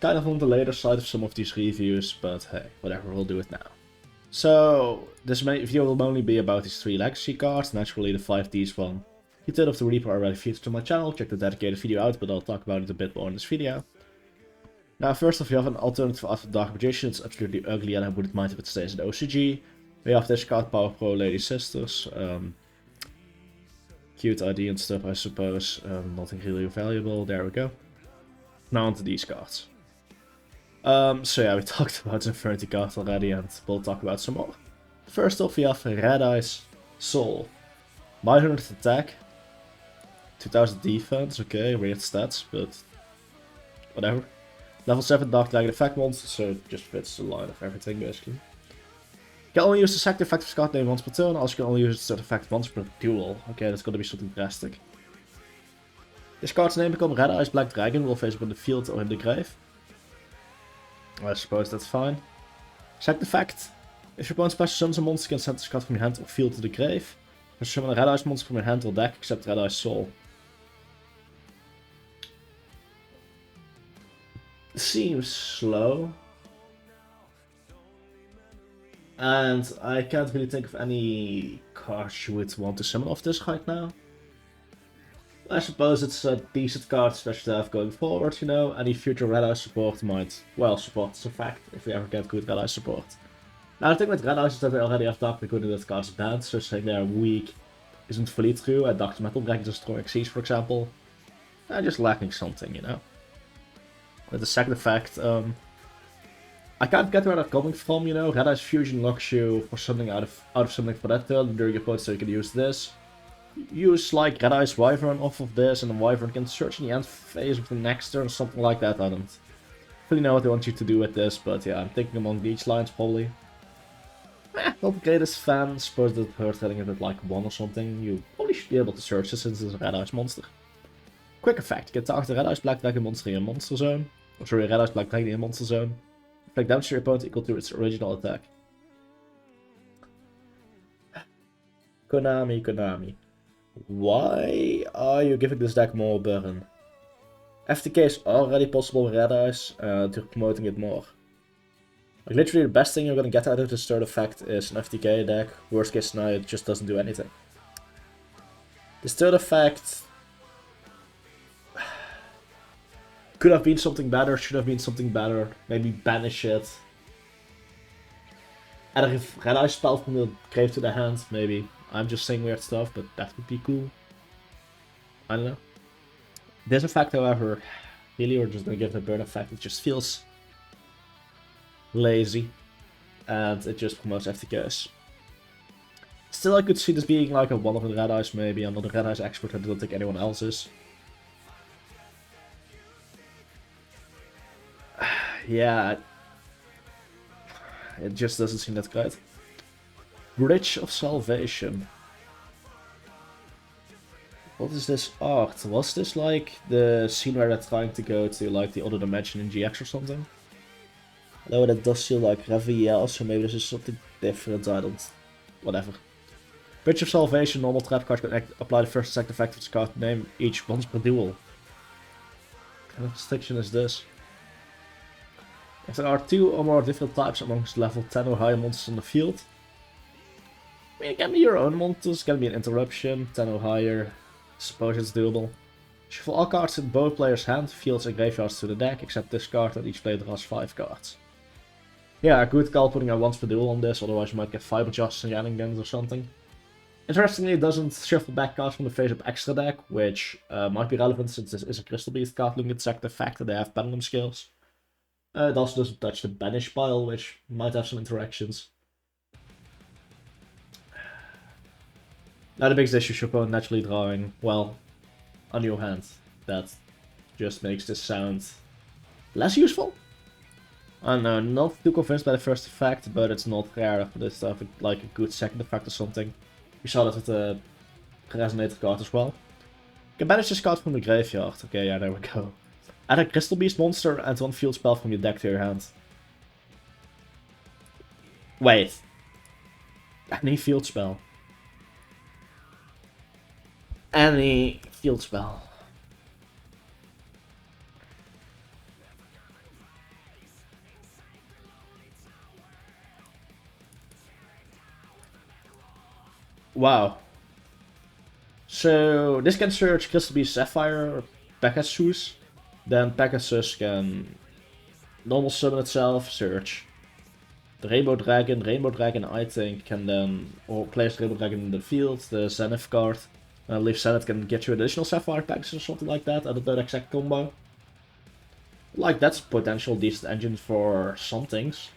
kind of on the later side of some of these reviews, but hey, whatever, we'll do it now. So, this video will only be about these 3 legacy cards, naturally the 5Ds one. Return of the Reaper already featured on my channel, check the dedicated video out, but I'll talk about it a bit more in this video. Now, first off, you have an alternative after Dark Magician. It's absolutely ugly and I wouldn't mind if it stays in the OCG. We have this card, Power Pro Lady Sisters. Cute ID and stuff, I suppose. Nothing really valuable. There we go. Now onto these cards. So yeah, we talked about the Infernity card already and we'll talk about some more. First off, we have Red Eyes Soul. 900 attack. 2000 defense, okay, weird stats, but whatever. Level 7 Dark Dragon effect monster, so it just fits the line of everything basically. You can only use the second effect of this card name once per turn, also you can only use its third effect once per duel. Okay, that's gonna be something drastic. This card's name becomes Red Eyes Black Dragon, will face up in the field or in the grave. I suppose that's fine. Second effect. If your opponent special summons a monster, you can send this card from your hand or field to the grave. You summon a Red Eyes monster from your hand or deck, except Red Eyes Soul. Seems slow. And I can't really think of any cards you would want to summon off this right now. I suppose it's a decent card, especially to have going forward, you know. Any future Red Eyes support might, well, support this effect if we ever get good Red Eyes support. Now, the thing with Red Eyes is that they already have Dark Liquid in that card's banned, so saying they're weak isn't fully true. And Dark Metal Dragon destroy Xyz, for example. They're just lacking something, you know. With the second effect, I can't get where they're coming from, you know. Red Eyes Fusion locks you for something out of something for that turn during your opponent, so you can use this. Use like Red Eyes Wyvern off of this, and the Wyvern can search in the end phase of the next turn or something like that. I don't really know what they want you to do with this, but yeah, I'm thinking along these lines probably. Not the greatest fan, suppose that hurt getting it at like 1 or something. You probably should be able to search this since it's a Red Eyes monster. Quick effect, you can target the Red Eyes Black Dragon monster in your monster zone. Or sorry, Red Eyes Black Dragon in your monster zone. Inflict damage to your opponent equal to its original attack. Konami. Why are you giving this deck more burn? FTK is already possible with Red Eyes, and you're promoting it more. Like literally the best thing you're gonna get out of this third effect is an FTK deck. Worst case scenario, it just doesn't do anything. This third effect could have been something better, should have been something better. Maybe banish it. Add a Red Eyes spell from the grave to the hand, maybe. I'm just saying weird stuff, but that would be cool. I don't know. This effect, however, really we're just gonna give it a burn effect. It just feels lazy, and it just promotes FTKs. Still, I could see this being like a one of the Red Eyes, maybe. I'm not a Red Eyes expert, I don't think anyone else is. Yeah, it just doesn't seem that great. Bridge of Salvation. What is this art? Was this like the scene where they're trying to go to like the other dimension in GX or something? Although that does feel like Reviel, so maybe this is something different, I don't... Whatever. Bridge of Salvation, normal trap card can apply the first and second effect of its card name each once per duel. What kind of restriction is this? If there are 2 or more different types amongst level 10 or higher monsters on the field, I mean, it can be your own monsters, it can be an interruption, 10 or higher, I suppose it's doable. Shuffle all cards in both players' hand, fields and graveyards to the deck, except this card, and each player draws 5 cards. Yeah, good call putting a once per duel on this, otherwise you might get Fiber Justice and Shenanigans or something. Interestingly, it doesn't shuffle back cards from the face-up extra deck, which might be relevant since this is a Crystal Beast card looking at the second effect and they have Pendulum skills. It also doesn't touch the banish pile, which might have some interactions. Now the biggest issue is your opponent naturally drawing, well, on your hand. That just makes this sound less useful. I don't know, not too convinced by the first effect, but it's not rare for this to have like a good second effect or something. We saw that with the Resonator card as well. You can banish this card from the graveyard. Okay, yeah, there we go. Add a Crystal Beast monster and 1 field spell from your deck to your hand. Wait. Any field spell. Any field spell. Wow. So this can search Crystal Beast Sapphire or Pegasus. Then Pegasus can normal summon itself, search the Rainbow Dragon. Rainbow Dragon, I think, can then or place the Rainbow Dragon in the field, the Zenith card. And I believe Zenith can get you additional Sapphire Pegasus or something like that. I don't know the exact combo. Like, that's a potential decent engine for some things.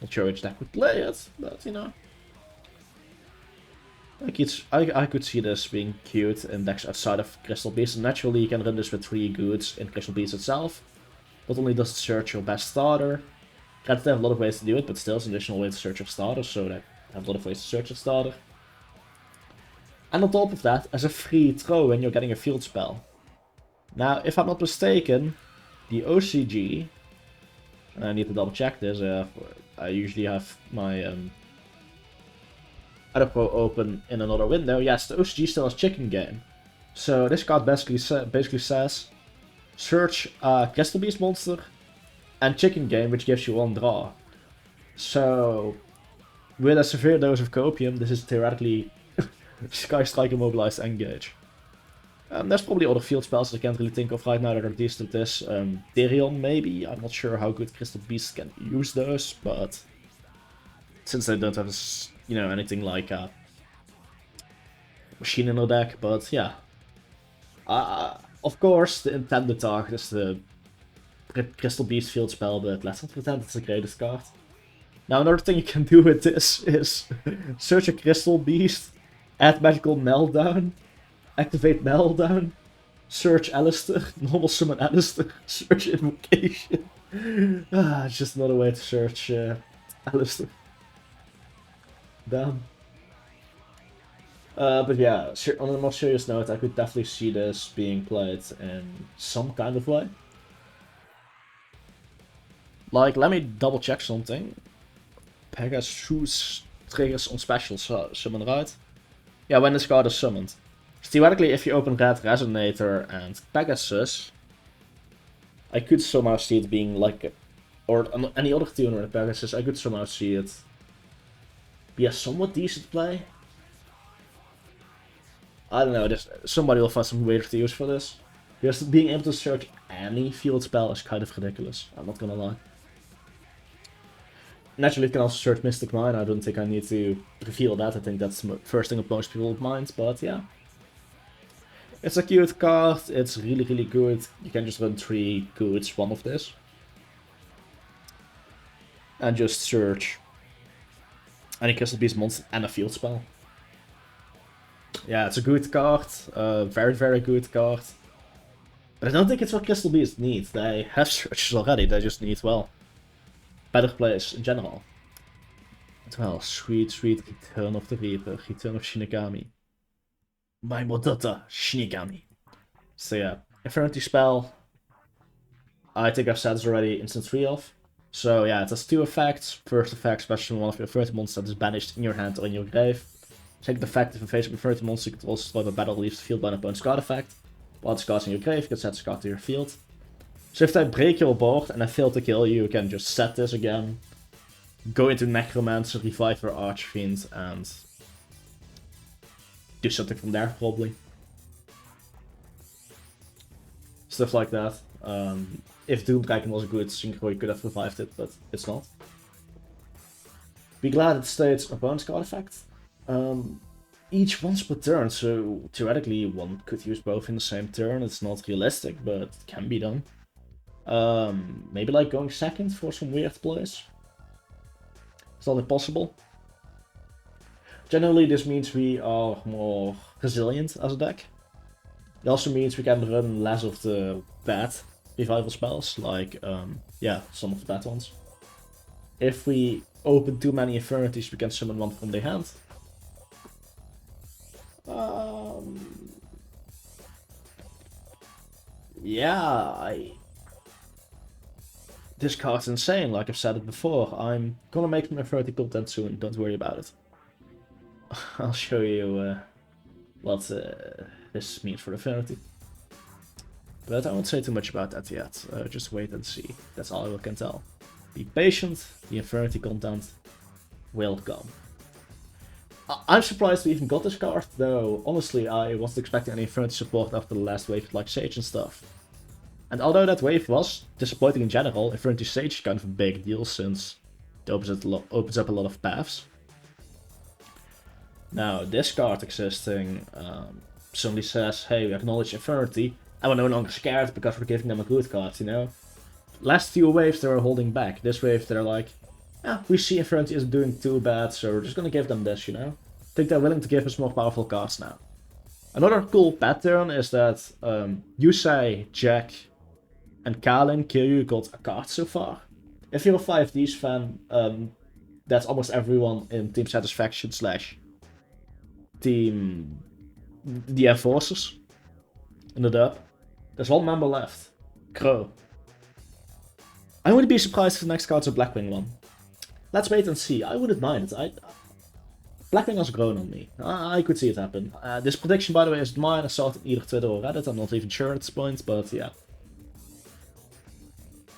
Not sure which deck would play it, but you know. I could see this being cute in decks outside of Crystal Beast. And naturally, you can run this with 3 goods in Crystal Beast itself. Not only does it search your best starter, granted they have a lot of ways to do it, but still it's an additional way to search your starter, so they have a lot of ways to search a starter. And on top of that, as a free throw when you're getting a field spell. Now, if I'm not mistaken, the OCG, I need to double check this, I usually have my other pro open in another window. Yes, the OCG still has Chicken Game. So this card basically says, search Crystal Beast monster and Chicken Game, which gives you 1 draw. So, with a severe dose of Copium, this is theoretically Sky Strike Immobilized Engage. There's probably other field spells that I can't really think of right now that are decent at this. Therion maybe, I'm not sure how good Crystal Beast can use those, but since they don't have you know, anything like a machine in their deck, but yeah. Of course, the intended target is the Crystal Beast field spell, but let's not pretend it's the greatest card. Now, another thing you can do with this is search a Crystal Beast, add Magical Meltdown, activate Meltdown, search Alistair, normal summon Alistair, search Invocation. It's just another way to search Alistair. Damn. But yeah, on a more serious note, I could definitely see this being played in some kind of way. Like, let me double check something. Pegasus triggers on special summon, right? Yeah, when this card is summoned. So theoretically, if you open Red Resonator and Pegasus, I could somehow see it being like, or any other tuner in Pegasus, I could somehow see it be a somewhat decent play. I don't know, somebody will find some weird use for this. Just being able to search any field spell is kind of ridiculous, I'm not gonna lie. Naturally, it can also search Mystic Mine. I don't think I need to reveal that. I think that's the first thing of most people's minds, but yeah. It's a cute card. It's really, really good. You can just run 3 goods, one of this. And just search any Crystal Beast monster and a field spell. Yeah, it's a good card. Very, very good card. But I don't think it's what Crystal Beast needs. They have searches already. They just need, well, better players in general. Well, sweet, sweet Return of the Reaper, Return of Shinigami. My Modota, Shinigami. So yeah, Infernity spell. I think I've said this already, instant 3 off. So yeah, it has 2 effects. First effect, special one of your Infernity monster that is banished in your hand or in your grave. Second effect, if you face an Infernity monster, you can also destroy the battle leaves the field by an opponent's card effect. While this card's in your grave, you can set this card to your field. So if they break your board and I fail to kill you, you can just set this again, go into Necromancer, revive your Archfiend, and do something from there, probably. Stuff like that. If Doom Dragon was a good synchro, you could have revived it, but it's not. Be glad it states opponent's card effect. Each once per turn, so theoretically one could use both in the same turn. It's not realistic, but it can be done. Maybe like going second for some weird plays. It's not impossible. Generally, this means we are more resilient as a deck. It also means we can run less of the bad revival spells, like, yeah, some of the bad ones. If we open too many Infernities, we can summon one from their hand. Yeah, this card's insane, like I've said it before. I'm gonna make my 30 content soon, don't worry about it. I'll show you what this means for Infernity. But I won't say too much about that yet, just wait and see, that's all I can tell. Be patient, the Infernity content will come. I'm surprised we even got this card, though honestly I wasn't expecting any Infernity support after the last wave like Sage and stuff. And although that wave was disappointing in general, Infernity Sage is kind of a big deal since it opens up a lot of paths. Now, this card existing suddenly says, hey, we acknowledge Infernity, and we're no longer scared because we're giving them a good card, you know? Last few waves they were holding back. This wave they're like, yeah, we see Infernity isn't doing too bad, so we're just gonna give them this, you know? I think they're willing to give us more powerful cards now. Another cool pattern is that Yusei, Jack, and Kalin Kiryu got a card so far. If you're a 5Ds fan, that's almost everyone in Team Satisfaction / Team the Enforcers in the dub. There's one member left, Crow. I wouldn't be surprised if the next card's a Blackwing one. Let's wait and see. I wouldn't mind it. Blackwing has grown on me. I could see it happen. This prediction, by the way, is mine. I saw it in either Twitter or Reddit. I'm not even sure at this point, but yeah.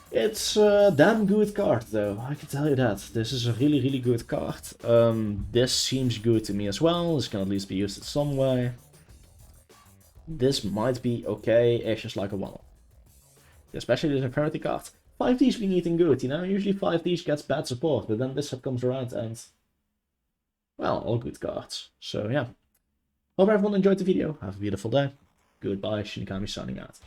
It's a damn good card, though. I can tell you that. This is a really, really good card. This seems good to me as well. This can at least be used in some way. This might be okay. It's just like a one-off. Especially this Infernity card. 5Ds been eating good, you know? Usually 5Ds gets bad support, but then this set comes around and... well, all good cards. So yeah. Hope everyone enjoyed the video. Have a beautiful day. Goodbye, Shinigami signing out.